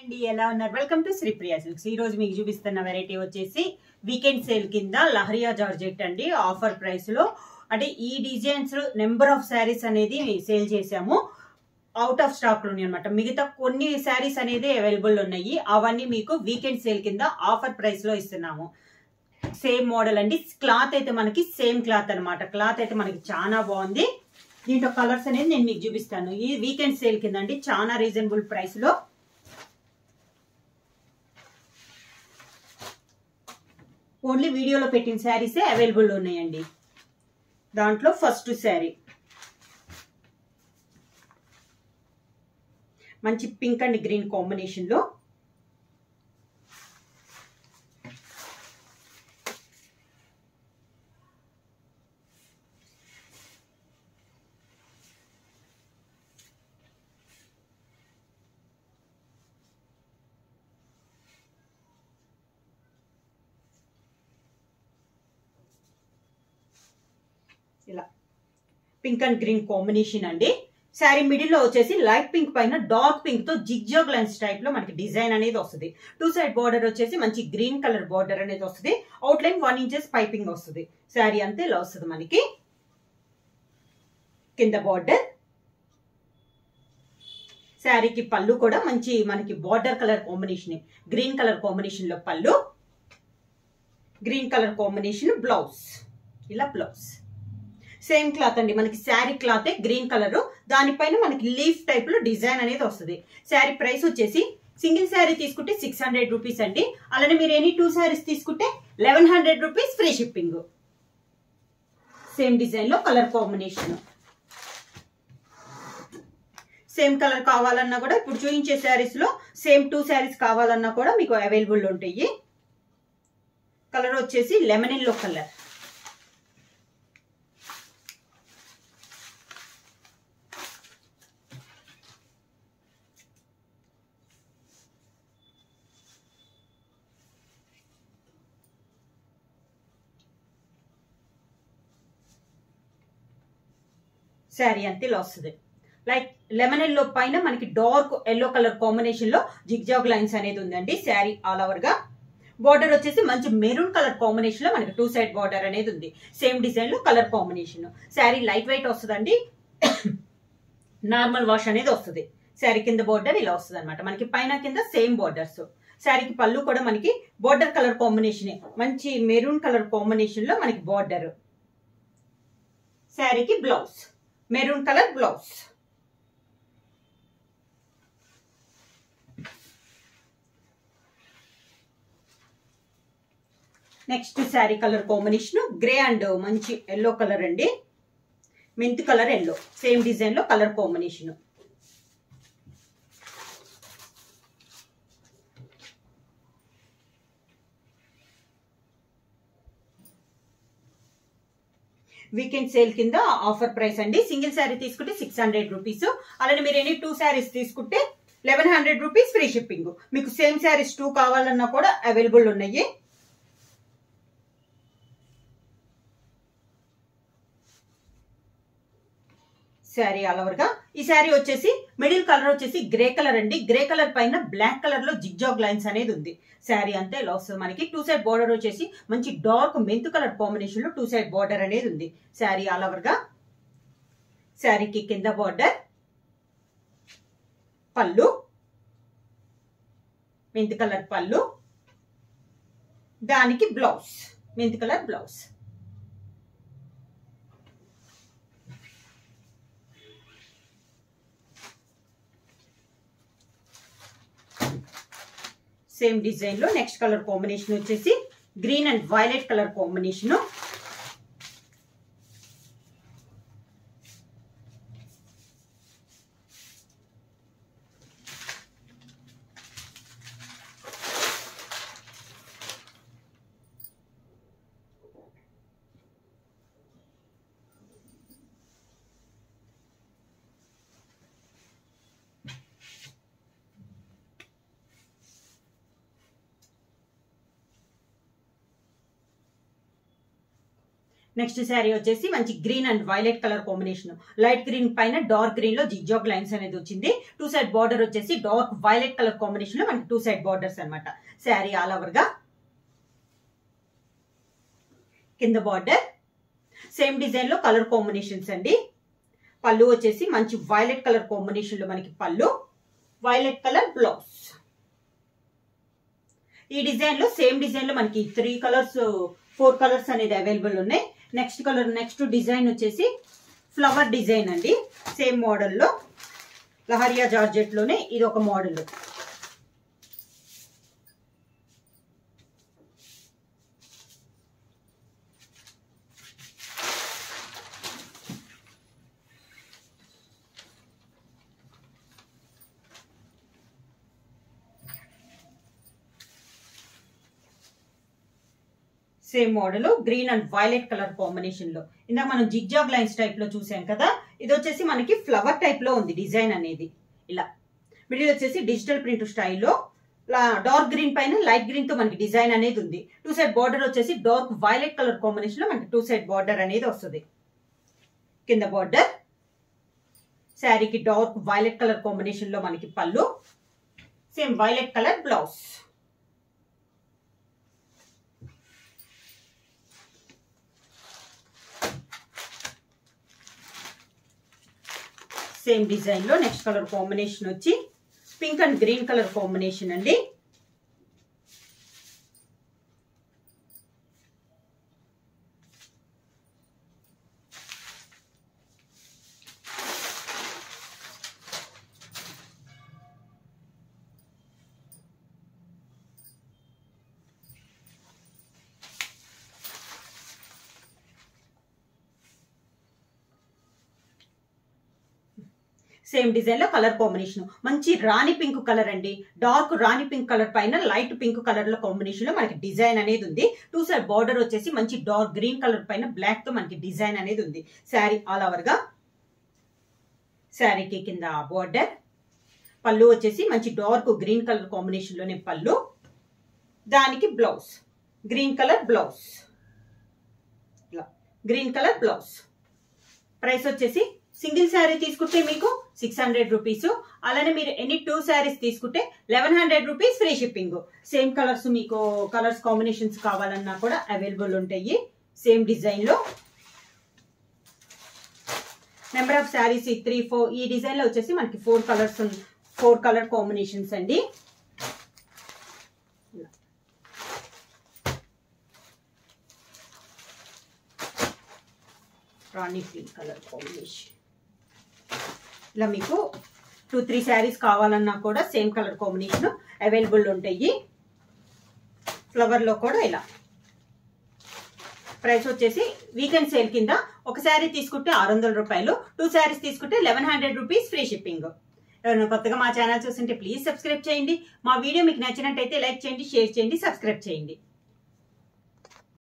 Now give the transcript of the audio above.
అండి ఎలా ఉన్నారు వెల్కమ్ టు శ్రీప్రియ సిల్క్స్ ఈ రోజు మీకు చూపిస్తున్న వెరైటీ వచ్చేసి వీకెండ్ సేల్ కింద లహరియా జార్జెట్ అండి ఆఫర్ ప్రైస్ లో అంటే ఈ డిజైన్స్ నెంబర్ ఆఫ్ శారీస్ అనేది సేల్ చేసాము అవుట్ ఆఫ్ స్టాక్ లో అన్నమాట మిగతా కొన్ని శారీస్ అనేది అవైలబుల్ ఉన్నాయి అవన్నీ మీకు వీకెండ్ సేల్ కింద ఆఫర్ ప్రైస్ లో ఇస్తున్నాము సేమ్ మోడల్ అండి క్లాత్ అయితే మనకి సేమ్ క్లాత్ అన్నమాట క్లాత్ అయితే మనకి చాలా బాగుంది దీంట్లో కలర్స్ అనేది నేను మీకు చూపిస్తాను ఈ వీకెండ్ సేల్ కింద అండి చాలా రీజనబుల్ ప్రైస్ లో ఓన్లీ వీడియోలో పెట్టిన శారీసే అవైలబుల్ ఉన్నాయండి దాంట్లో ఫస్ట్ శారీ మంచి పింక్ అండ్ గ్రీన్ కాంబినేషన్ లో ఇలా పింక్ అండ్ గ్రీన్ కాంబినేషన్ అండి శారీ మిడిల్ లో వచ్చేసి లైట్ పింక్ పైన డార్క్ పింక్ తో జిగ్జాగ్ లైన్స్ టైప్ లో మనకి డిజైన్ అనేది వస్తుంది టూ సైడ్ బార్డర్ వచ్చేసి మంచి గ్రీన్ కలర్ బార్డర్ అనేది వస్తుంది అవుట్ లైన్ 1 ఇంచెస్ పైపింగ్ వస్తుంది శారీ అంతే ఇలా వస్తుంది మనకి కింద బార్డర్ శారీకి పళ్ళు కూడా మంచి మనకి border colour combination green colour combination లో పళ్ళు గ్రీన్ కలర్ కాంబినేషన్ బ్లౌజ్ ఇలా బ్లౌజ్ సేమ్ క్లాత్ అండి మనకి శారీ క్లాత్ గ్రీన్ కలర్ దానిపైన మనకి లీఫ్ టైప్ లో డిజైన్ అనేది వస్తుంది శారీ ప్రైస్ వచ్చేసి సింగిల్ శారీ తీసుకుంటే 600 రూపీస్ అండి అలానే మీరు ఎనీ 2 శారీస్ తీసుకుంటే 1100 rupees free shipping same design లో కలర్ కాంబినేషన్ సేమ్ కలర్ కావాలన్నా కూడా ఇప్పుడు చూపించే శారీస్ లో సేమ్ 2 శారీస్ కావాలన్నా కూడా మీకు అవైలబుల్ ఉంటాయి కలర్ వచ్చేసి లెమన్ ఎల్లో కలర్ శారీ అంతే ఇలా వస్తుంది లైక్ లెమన్ ఎల్లో పైన మనకి డార్క్ ఎల్లో కలర్ కాంబినేషన్ లో జిగ్జాగ్ లైన్స్ అనేది ఉందండి శారీ ఆల్ ఓవర్ గా బార్డర్ వచ్చేసి మంచి మెరూన్ కలర్ కాంబినేషన్ లో మనకి 2 సైడ్ బార్డర్ అనేది ఉంది సేమ్ డిజైన్ లో colour combination sari light weight వస్తుందండి నార్మల్ వాష్ అనేది వస్తుంది శారీ కింద బార్డర్ ఇలా వస్తుంది అనమాట మనకి పైన కింద సేమ్ బార్డర్స్ శారీకి పళ్ళు కూడా మనకి బార్డర్ కలర్ కాంబినేషన్ మంచి మెరూన్ కలర్ కాంబినేషన్ లో మనకి బార్డర్ శారీకి blouse maroon colour blouse next sari colour combination grey and మంచి ఎల్లో కలర్ అండి mint colour yellow same design లో కలర్ కాంబినేషన్ వీకెండ్ సేల్ కింద ఆఫర్ ప్రైస్ అండి సింగిల్ శారీ తీసుకుంటే 600 రూపీస్ అలానే మీరు ఎనీ 2 శారీస్ తీసుకుంటే 1100 రూపీస్ ఫ్రీ షిప్పింగ్ మీకు సేమ్ శారీస్ 2 కావాలన్నా కూడా అవైలబుల్ ఉన్నాయి శారీ ఆల్ ఓవర్ గా ఈ శారీ వచ్చేసి మిడిల్ కలర్ వచ్చేసి గ్రే కలర్ అండి గ్రే కలర్ పైన బ్లాక్ కలర్ లో జిగ్జాగ్ లైన్స్ అనేది ఉంది శారీ అంతే ఇలా వస్తుంది మనకి 2 సైడ్ బార్డర్ వచ్చేసి మంచి డార్క్ మెంత్ కలర్ కాంబినేషన్ లో 2 సైడ్ బార్డర్ అనేది ఉంది శారీ ఆల్ ఓవర్ గా శారీకి కింద బార్డర్ పళ్ళు మెంత్ కలర్ పళ్ళు దానికి blouse mint colour blouse same design లో నెక్స్ట్ కలర్ కాంబినేషన్ వచ్చేసి green and violet colour combination next sari వచ్చేసి మంచి green and violet colour combination, light green పైన డార్క్ గ్రీన్ లో జిగ్జాగ్ లైన్స్ అనేది వచ్చింది. 2 సైడ్ బార్డర్ వచ్చేసి డార్క్ వైలెట్ కలర్ కాంబినేషన్ లో మనకి 2 సైడ్ బార్డర్స్ అన్నమాట. శారీ ఆల్ ఓవర్ గా కింద బార్డర్ సేమ్ డిజైన్ లో కలర్ కాంబినేషన్స్ అండి. పళ్ళు వచ్చేసి మంచి వైలెట్ కలర్ కాంబినేషన్ లో మనకి పళ్ళు, వైలెట్ కలర్ బ్లౌజ్. ఈ డిజైన్ లో సేమ్ డిజైన్ లో మనకి 3 కలర్స్ 4 కలర్స్ అనేది అవైలబుల్ ఉన్నాయి. నెక్స్ట్ డిజైన్ వచ్చేసి ఫ్లవర్ డిజైన్ అండి. సేమ్ మోడల్లో లహరియా జార్జెట్ లోనే ఇది ఒక model. Same model green and violet colour combination లో. ఇందాక మనం జిగ్జాగ్ లైన్స్ టైప్ లో చూసాం కదా, ఇది వచ్చేసి మనకి ఫ్లవర్ టైప్ లో ఉంది డిజైన్ అనేది. ఇలా మిడిల్ వచ్చేసి డిజిటల్ ప్రింట్ స్టైల్లో డార్క్ గ్రీన్ పైన లైట్ గ్రీన్ తో మనకి డిజైన్ అనేది ఉంది. 2 సైడ్ బార్డర్ వచ్చేసి డార్క్ వైలెట్ కలర్ కాంబినేషన్ లో మనకి 2 సైడ్ బార్డర్ అనేది వస్తుంది. కింద బార్డర్ శారీకి డార్క్ వైలెట్ కలర్ కాంబినేషన్ లో మనకి పళ్ళు, same violet colour blouse. Same design లో నెక్స్ట్ కలర్ కాంబినేషన్ వచ్చి pink and green colour combination అండి. సేమ్ డిజైన్ లో కలర్ కాంబినేషన్ మంచి రాణి పింక్ కలర్ అండి. డార్క్ రాణి పింక్ కలర్ పైన లైట్ పింక్ కలర్ లో కాంబినేషన్ లో మనకి డిజైన్ అనేది ఉంది. 2 సైడ్ బార్డర్ వచ్చేసి మంచి డార్క్ గ్రీన్ కలర్ పైన బ్లాక్ తో మనకి డిజైన్ అనేది ఉంది. శారీ ఆల్ ఓవర్ గా శారీకి కింద బార్డర్, పళ్ళు వచ్చేసి మంచి డార్క్ గ్రీన్ కలర్ కాంబినేషన్ లోనే పళ్ళు, దానికి blouse green colour blouse. Green colour blouse. Price వచ్చేసి సింగిల్ శారీ తీసుకుంటే మీకు 600 రూపీస్, అలానే మీరు ఎనీ 2 శారీస్ తీసుకుంటే 1100 rupees free shipping. Same colours మీకు కలర్స్ కాంబినేషన్స్ కావాలన్నా కూడా అవైలబుల్ ఉంటాయి. సేమ్ డిజైన్ లో నెంబర్ ఆఫ్ శారీస్ 3, 4. ఈ డిజైన్ లో వచ్చేసి మనకి 4 కలర్ కాంబినేషన్స్ అండి. రాణి పింక్ కలర్ కాంబినేషన్. ఇలా మీకు 2, 3 శారీస్ కావాలన్నా కూడా సేమ్ కలర్ కాంబినేషన్ అవైలబుల్ ఉంటాయి. ఫ్లవర్ లో కూడా ఇలా. ప్రైస్ వచ్చేసి వీకెండ్ సేల్ కింద ఒక శారీ తీసుకుంటే 600 రూపాయలు, 2 శారీస్ తీసుకుంటే 1100 రూపీస్ ఫ్రీ షిప్పింగ్. ఎవరైనా కొత్తగా మా ఛానల్ చూస్తుంటే ప్లీజ్ సబ్స్క్రైబ్ చేయండి. మా వీడియో మీకు నచ్చినట్టయితే లైక్ చేయండి, షేర్ చేయండి, సబ్స్క్రైబ్ చేయండి.